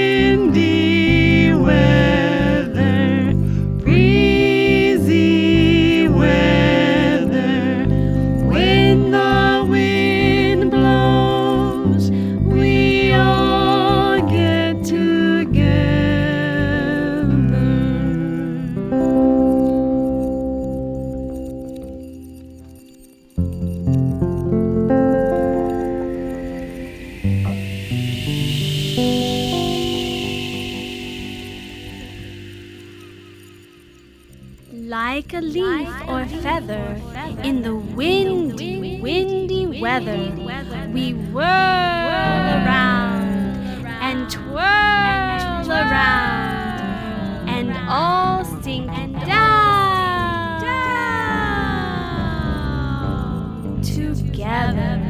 Windy weather, breezy weather. When the wind blows, we all get together. Like a leaf or feather in the windy, windy weather, we whirl around and twirl around and all sink down together.